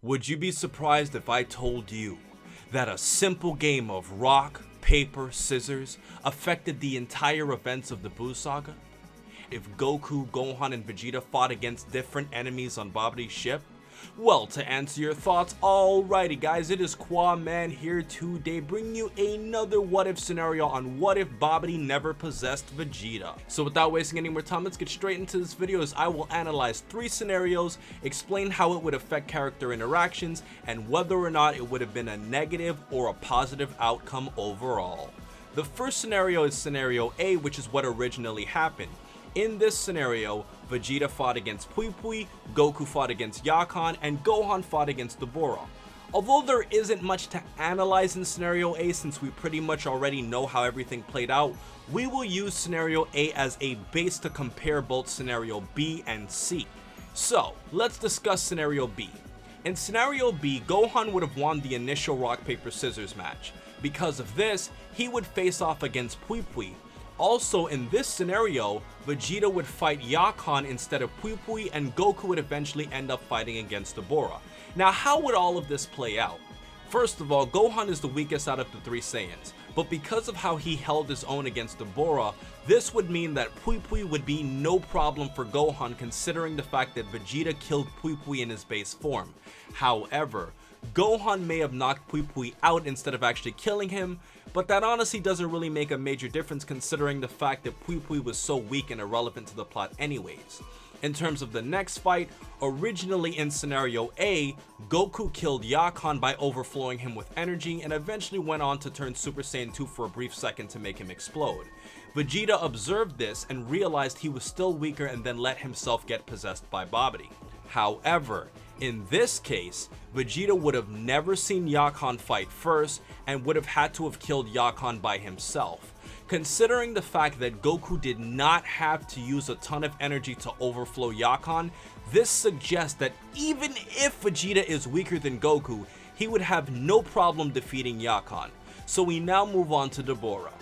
Would you be surprised if I told you that a simple game of rock, paper, scissors affected the entire events of the Buu Saga? If Goku, Gohan, and Vegeta fought against different enemies on Babadi's ship? Well, to answer your thoughts, alrighty guys, it is Qaaman here today bringing you another what if scenario on what if Babadi never possessed Vegeta. So without wasting any more time, let's get straight into this video as I will analyze 3 scenarios, explain how it would affect character interactions, and whether or not it would have been a negative or a positive outcome overall. The first scenario is scenario A, which is what originally happened. In this scenario, Vegeta fought against Pui Pui, Goku fought against Qaaman, and Gohan fought against Dabura. Although there isn't much to analyze in scenario A since we pretty much already know how everything played out, we will use scenario A as a base to compare both scenario B and C. So, let's discuss scenario B. In scenario B, Gohan would have won the initial rock paper scissors match. Because of this, he would face off against Pui Pui. Also, in this scenario, Vegeta would fight Qaaman instead of Pui Pui, and Goku would eventually end up fighting against Dabura. Now, how would all of this play out? First of all, Gohan is the weakest out of the 3 Saiyans, but because of how he held his own against Dabura, this would mean that Pui Pui would be no problem for Gohan considering the fact that Vegeta killed Pui Pui in his base form. However, Gohan may have knocked Pui Pui out instead of actually killing him, but that honestly doesn't really make a major difference considering the fact that Pui Pui was so weak and irrelevant to the plot anyways. In terms of the next fight, originally in scenario A, Goku killed Qaaman by overflowing him with energy and eventually went on to turn Super Saiyan 2 for a brief second to make him explode. Vegeta observed this and realized he was still weaker and then let himself get possessed by Babadi. However, in this case, Vegeta would have never seen Qaaman fight first and would have had to have killed Qaaman by himself. Considering the fact that Goku did not have to use a ton of energy to overflow Qaaman, this suggests that even if Vegeta is weaker than Goku, he would have no problem defeating Qaaman. So we now move on to Dabura.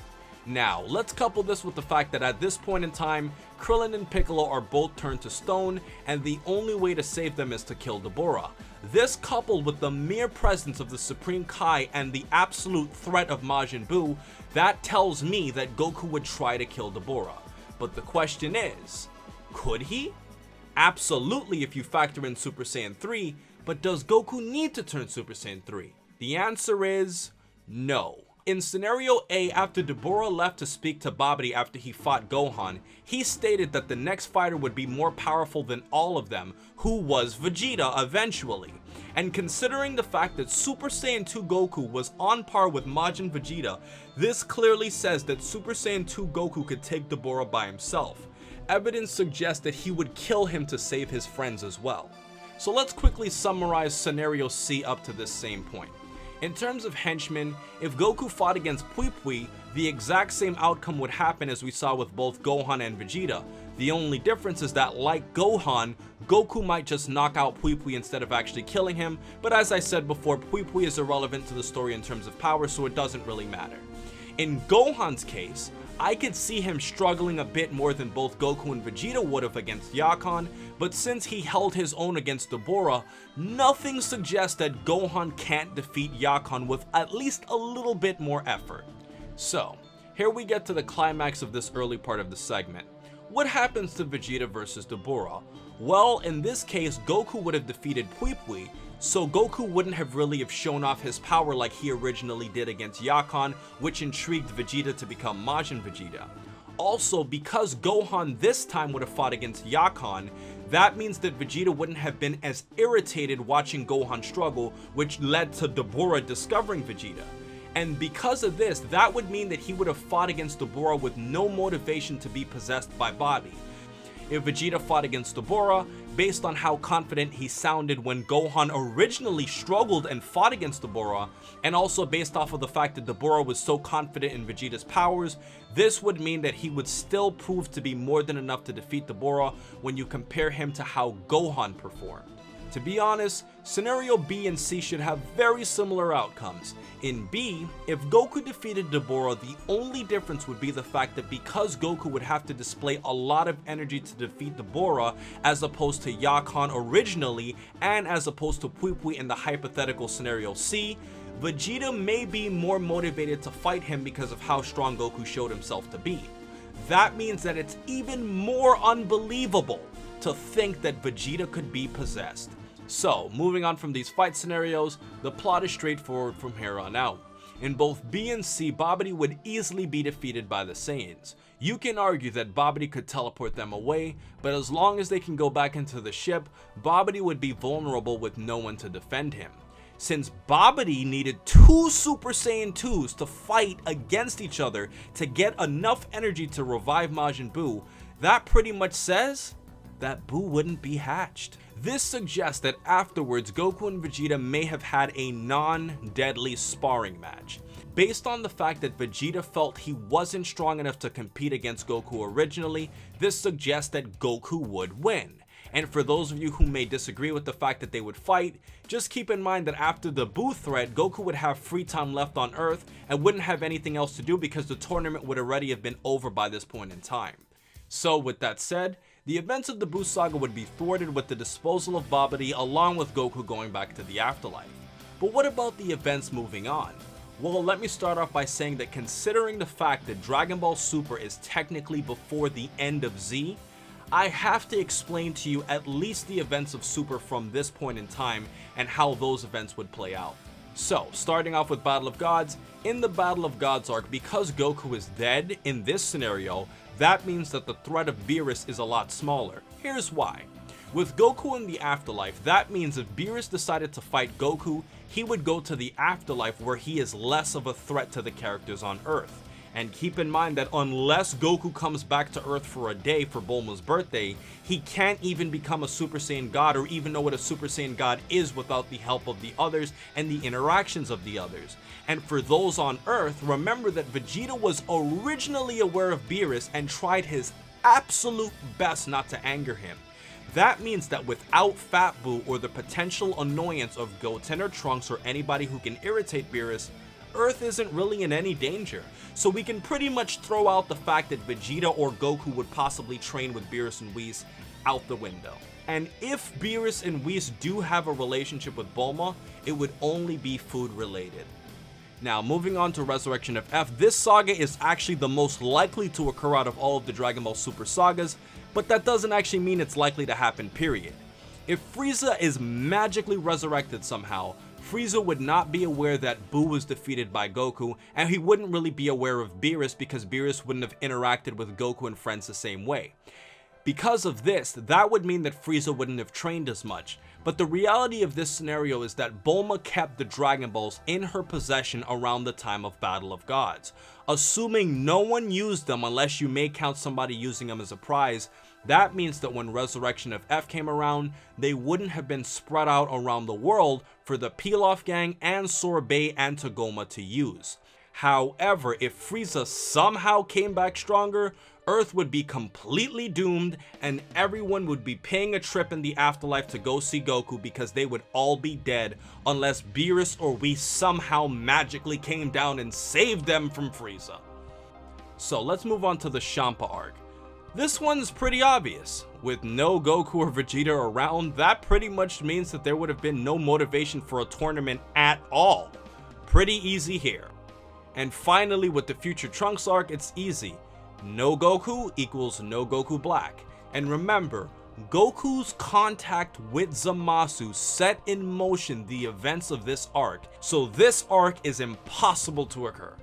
Now, let's couple this with the fact that at this point in time, Krillin and Piccolo are both turned to stone, and the only way to save them is to kill Dabura. This coupled with the mere presence of the Supreme Kai and the absolute threat of Majin Buu, that tells me that Goku would try to kill Dabura. But the question is, could he? Absolutely if you factor in Super Saiyan 3, but does Goku need to turn Super Saiyan 3? The answer is no. In scenario A, after Dabura left to speak to Babadi after he fought Gohan, he stated that the next fighter would be more powerful than all of them, who was Vegeta eventually. And considering the fact that Super Saiyan 2 Goku was on par with Majin Vegeta, this clearly says that Super Saiyan 2 Goku could take Dabura by himself. Evidence suggests that he would kill him to save his friends as well. So let's quickly summarize scenario C up to this same point. In terms of henchmen, if Goku fought against Pui Pui, the exact same outcome would happen as we saw with both Gohan and Vegeta. The only difference is that, like Gohan, Goku might just knock out Pui Pui instead of actually killing him, but as I said before, Pui Pui is irrelevant to the story in terms of power, so it doesn't really matter. In Gohan's case, I could see him struggling a bit more than both Goku and Vegeta would have against Qaaman, but since he held his own against Dabura, nothing suggests that Gohan can't defeat Qaaman with at least a little bit more effort. So, here we get to the climax of this early part of the segment. What happens to Vegeta versus Dabura? Well, in this case, Goku would have defeated Pui Pui, so Goku wouldn't have really shown off his power like he originally did against Qaaman, which intrigued Vegeta to become Majin Vegeta. Also, because Gohan this time would have fought against Qaaman, that means that Vegeta wouldn't have been as irritated watching Gohan struggle, which led to Dabura discovering Vegeta. And because of this, that would mean that he would have fought against Dabura with no motivation to be possessed by Babadi. If Vegeta fought against Dabura, based on how confident he sounded when Gohan originally struggled and fought against Dabura, and also based off of the fact that Dabura was so confident in Vegeta's powers, this would mean that he would still prove to be more than enough to defeat Dabura when you compare him to how Gohan performed. To be honest, scenario B and C should have very similar outcomes. In B, if Goku defeated Deborah, the only difference would be the fact that because Goku would have to display a lot of energy to defeat Deborah as opposed to Yakan originally, and as opposed to Pui Pui in the hypothetical scenario C, Vegeta may be more motivated to fight him because of how strong Goku showed himself to be. That means that it's even more unbelievable to think that Vegeta could be possessed. So, moving on from these fight scenarios, the plot is straightforward from here on out. In both B and C, Babadi would easily be defeated by the Saiyans. You can argue that Babadi could teleport them away, but as long as they can go back into the ship, Babadi would be vulnerable with no one to defend him. Since Babadi needed 2 Super Saiyan 2s to fight against each other to get enough energy to revive Majin Buu, that pretty much says that Buu wouldn't be hatched. This suggests that afterwards Goku and Vegeta may have had a non-deadly sparring match. Based on the fact that Vegeta felt he wasn't strong enough to compete against Goku originally, this suggests that Goku would win. And for those of you who may disagree with the fact that they would fight, just keep in mind that after the Buu threat, Goku would have free time left on Earth and wouldn't have anything else to do because the tournament would already have been over by this point in time. So with that said, the events of the Buu Saga would be thwarted with the disposal of Babadi along with Goku going back to the afterlife. But what about the events moving on? Well, let me start off by saying that considering the fact that Dragon Ball Super is technically before the end of Z, I have to explain to you at least the events of Super from this point in time and how those events would play out. So, starting off with Battle of Gods, in the Battle of Gods arc, because Goku is dead in this scenario, that means that the threat of Beerus is a lot smaller. Here's why. With Goku in the afterlife, that means if Beerus decided to fight Goku, he would go to the afterlife where he is less of a threat to the characters on Earth. And keep in mind that unless Goku comes back to Earth for a day for Bulma's birthday, he can't even become a Super Saiyan God or even know what a Super Saiyan God is without the help of the others and the interactions of the others. And for those on Earth, remember that Vegeta was originally aware of Beerus and tried his absolute best not to anger him. That means that without Fat Buu or the potential annoyance of Goten or Trunks or anybody who can irritate Beerus, Earth isn't really in any danger. So we can pretty much throw out the fact that Vegeta or Goku would possibly train with Beerus and Whis out the window. And if Beerus and Whis do have a relationship with Bulma, it would only be food related. Now, moving on to Resurrection of F, this saga is actually the most likely to occur out of all of the Dragon Ball Super sagas, but that doesn't actually mean it's likely to happen, period. If Frieza is magically resurrected somehow, Frieza would not be aware that Buu was defeated by Goku, and he wouldn't really be aware of Beerus because Beerus wouldn't have interacted with Goku and friends the same way. Because of this, that would mean that Frieza wouldn't have trained as much. But the reality of this scenario is that Bulma kept the Dragon Balls in her possession around the time of Battle of Gods. Assuming no one used them unless you may count somebody using them as a prize, that means that when Resurrection of F came around, they wouldn't have been spread out around the world for the Pilaf Gang and Sorbet and Tagoma to use. However, if Frieza somehow came back stronger, Earth would be completely doomed and everyone would be paying a trip in the afterlife to go see Goku because they would all be dead unless Beerus or Whis somehow magically came down and saved them from Frieza. So let's move on to the Shampo Arc. This one's pretty obvious. With no Goku or Vegeta around, that pretty much means that there would have been no motivation for a tournament at all. Pretty easy here. And finally, with the Future Trunks arc, it's easy. No Goku equals no Goku Black. And remember, Goku's contact with Zamasu set in motion the events of this arc, so this arc is impossible to occur.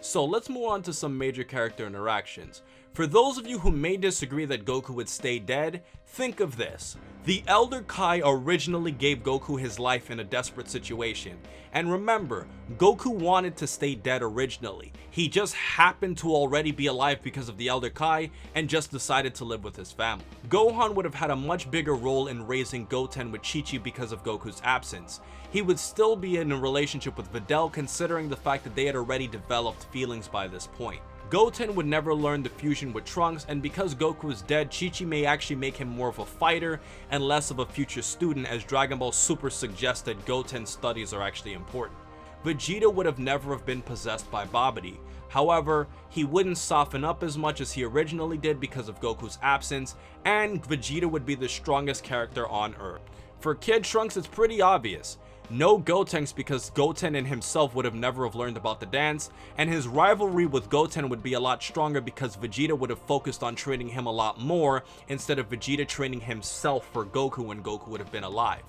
So let's move on to some major character interactions. For those of you who may disagree that Goku would stay dead, think of this. The Elder Kai originally gave Goku his life in a desperate situation. And remember, Goku wanted to stay dead originally. He just happened to already be alive because of the Elder Kai and just decided to live with his family. Gohan would have had a much bigger role in raising Goten with Chi-Chi because of Goku's absence. He would still be in a relationship with Videl considering the fact that they had already developed feelings by this point. Goten would never learn the fusion with Trunks, and because Goku is dead, Chi-Chi may actually make him more of a fighter and less of a future student, as Dragon Ball Super suggests that Goten's studies are actually important. Vegeta would have never have been possessed by Babadi. However, he wouldn't soften up as much as he originally did because of Goku's absence, and Vegeta would be the strongest character on Earth. For Kid Trunks, it's pretty obvious. No Gotenks, because Goten and himself would have never have learned about the dance, and his rivalry with Goten would be a lot stronger because Vegeta would have focused on training him a lot more instead of Vegeta training himself for Goku when Goku would have been alive.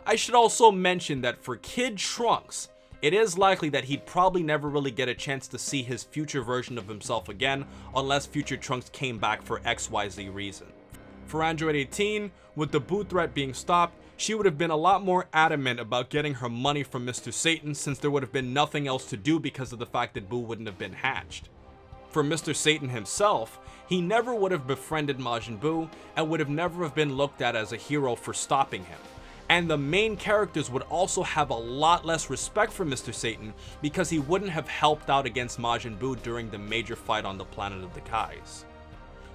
I should also mention that for Kid Trunks, it is likely that he'd probably never really get a chance to see his future version of himself again unless future Trunks came back for XYZ reason. For Android 18, with the Boo threat being stopped, she would have been a lot more adamant about getting her money from Mr. Satan, since there would have been nothing else to do because of the fact that Boo wouldn't have been hatched. For Mr. Satan himself, he never would have befriended Majin Buu and would have never have been looked at as a hero for stopping him. And the main characters would also have a lot less respect for Mr. Satan because he wouldn't have helped out against Majin Buu during the major fight on the planet of the Kais.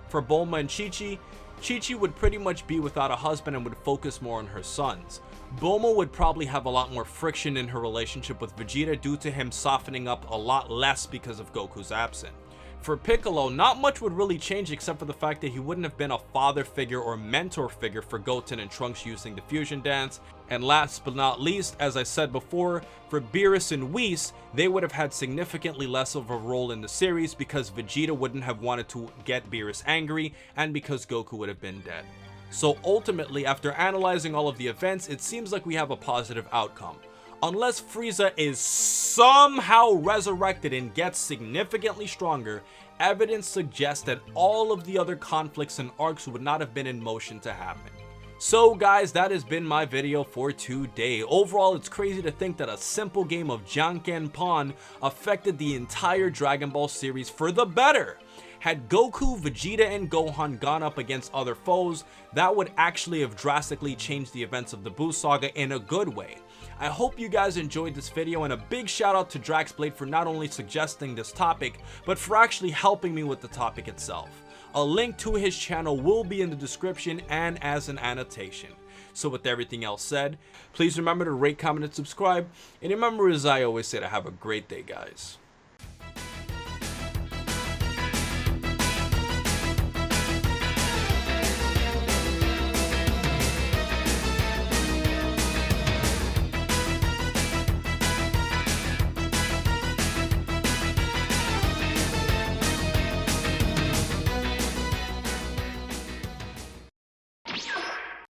For Bulma and Chi-Chi, Chi-Chi would pretty much be without a husband and would focus more on her sons. Bulma would probably have a lot more friction in her relationship with Vegeta due to him softening up a lot less because of Goku's absence. For Piccolo, not much would really change except for the fact that he wouldn't have been a father figure or mentor figure for Goten and Trunks using the fusion dance. And last but not least, as I said before, for Beerus and Whis, they would have had significantly less of a role in the series because Vegeta wouldn't have wanted to get Beerus angry and because Goku would have been dead. So ultimately, after analyzing all of the events, it seems like we have a positive outcome. Unless Frieza is somehow resurrected and gets significantly stronger, evidence suggests that all of the other conflicts and arcs would not have been in motion to happen. So guys, that has been my video for today. Overall, it's crazy to think that a simple game of Jankenpon affected the entire Dragon Ball series for the better. Had Goku, Vegeta, and Gohan gone up against other foes, that would actually have drastically changed the events of the Buu Saga in a good way. I hope you guys enjoyed this video, and a big shout out to Jaxblade for not only suggesting this topic, but for actually helping me with the topic itself. A link to his channel will be in the description and as an annotation. So with everything else said, please remember to rate, comment, and subscribe. And remember, as I always say, to have a great day, guys.